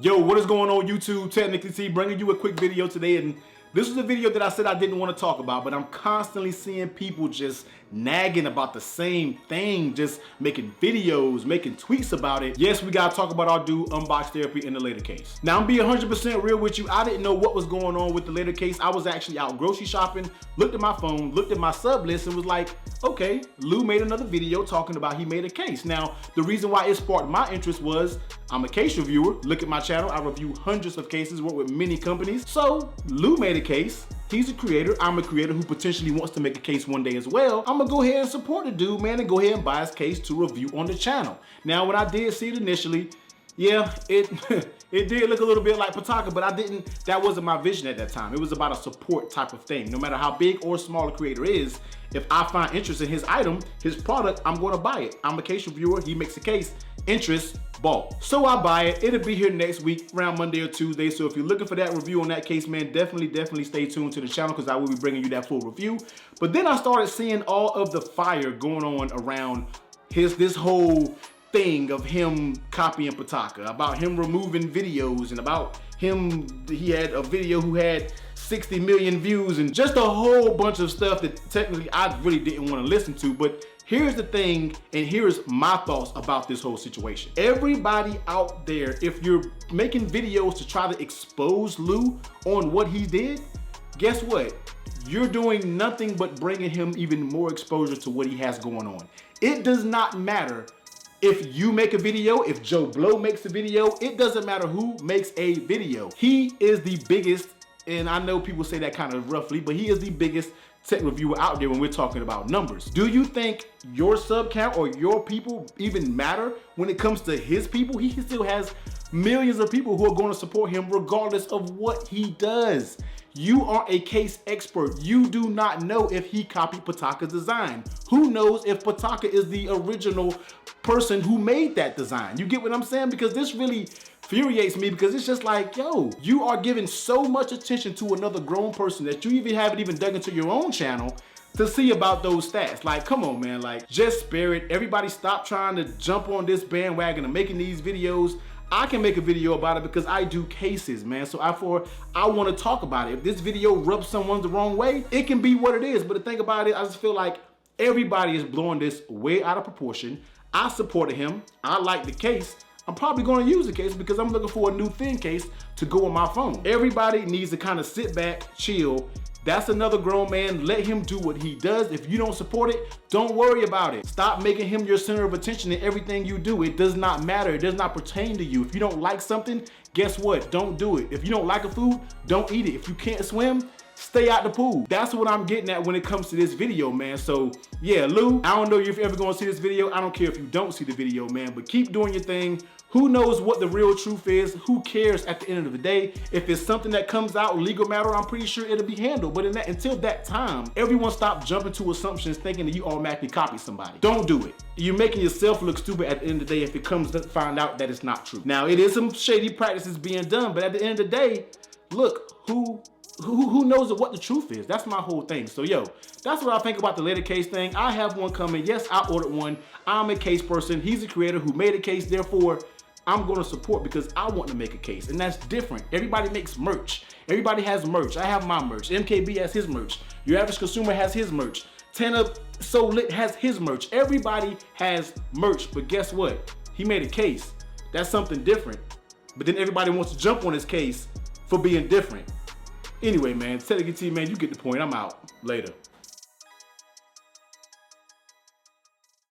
Yo, what is going on YouTube? Technically T bringing you a quick video today, and this was a video that I said I didn't want to talk about, but I'm constantly seeing people just nagging about the same thing, just making videos, making tweets about it. Yes, we gotta talk about our dude Unbox Therapy in the Latercase. Now I'm being 100% real with you. I didn't know what was going on with the Latercase. I was actually out grocery shopping, looked at my phone, looked at my sub list, and was like, okay, Lou made another video talking about he made a case. Now, the reason why it sparked my interest was I'm a case reviewer. Look at my channel. I review hundreds of cases, work with many companies. So Lou made a case. He's a creator. I'm a creator who potentially wants to make a case one day as well. I'm gonna go ahead and support the dude, man, and go ahead and buy his case to review on the channel. Now, when I did see it initially, yeah, it did look a little bit like Pataka, but that wasn't my vision at that time. It was about a support type of thing. No matter how big or small a creator is, if I find interest in his item, his product, I'm gonna buy it. I'm a case reviewer, he makes a case, interest, bought. So I buy it, it'll be here next week, around Monday or Tuesday. So if you're looking for that review on that case, man, definitely stay tuned to the channel because I will be bringing you that full review. But then I started seeing all of the fire going on around this whole thing of him copying Pataka, about him removing videos, and about he had a video who had 60 million views, and just a whole bunch of stuff that technically I really didn't want to listen to. But here's the thing, and here's my thoughts about this whole situation. Everybody out there, if you're making videos to try to expose Lou on what he did, guess what? You're doing nothing but bringing him even more exposure to what he has going on. It does not matter if you make a video, if Joe Blow makes a video, it doesn't matter who makes a video. He is the biggest, and I know people say that kind of roughly, but he is the biggest tech reviewer out there when we're talking about numbers. Do you think your sub count or your people even matter when it comes to his people? He still has millions of people who are going to support him regardless of what he does. You are a case expert. You do not know if he copied Pataka's design. Who knows if Pataka is the original person who made that design? You get what I'm saying? Because this really infuriates me, because it's just like, yo, you are giving so much attention to another grown person that you haven't even dug into your own channel to see about those stats. Like, come on, man, like, just spare it. Everybody stop trying to jump on this bandwagon of making these videos. I can make a video about it because I do cases, man. So I want to talk about it. If this video rubs someone the wrong way, it can be what it is. But the thing about it, I just feel like everybody is blowing this way out of proportion. I supported him. I like the case. I'm probably going to use the case because I'm looking for a new thin case to go on my phone. Everybody needs to kind of sit back, chill. That's another grown man. Let him do what he does. If you don't support it, don't worry about it. Stop making him your center of attention in everything you do. It does not matter. It does not pertain to you. If you don't like something, guess what? Don't do it. If you don't like a food, don't eat it. If you can't swim, stay out the pool. That's what I'm getting at when it comes to this video, man. So yeah, Lou, I don't know if you're ever gonna see this video. I don't care if you don't see the video, man, but keep doing your thing. Who knows what the real truth is? Who cares at the end of the day? If it's something that comes out legal matter, I'm pretty sure it'll be handled. But until that time, everyone stop jumping to assumptions thinking that you automatically copy somebody. Don't do it. You're making yourself look stupid at the end of the day if it comes to find out that it's not true. Now, it is some shady practices being done, but at the end of the day, look, who knows what the truth is? That's my whole thing. So yo, that's what I think about the Latercase thing. I have one coming. Yes, I ordered one. I'm a case person. He's a creator who made a case. Therefore, I'm going to support because I want to make a case, and that's different. Everybody makes merch. Everybody has merch. I have my merch. MKB has his merch. Your average consumer has his merch. Tanner So Lit has his merch. Everybody has merch, but guess what? He made a case. That's something different. But then everybody wants to jump on his case for being different. Anyway, man, Technically T, man, you get the point. I'm out. Later.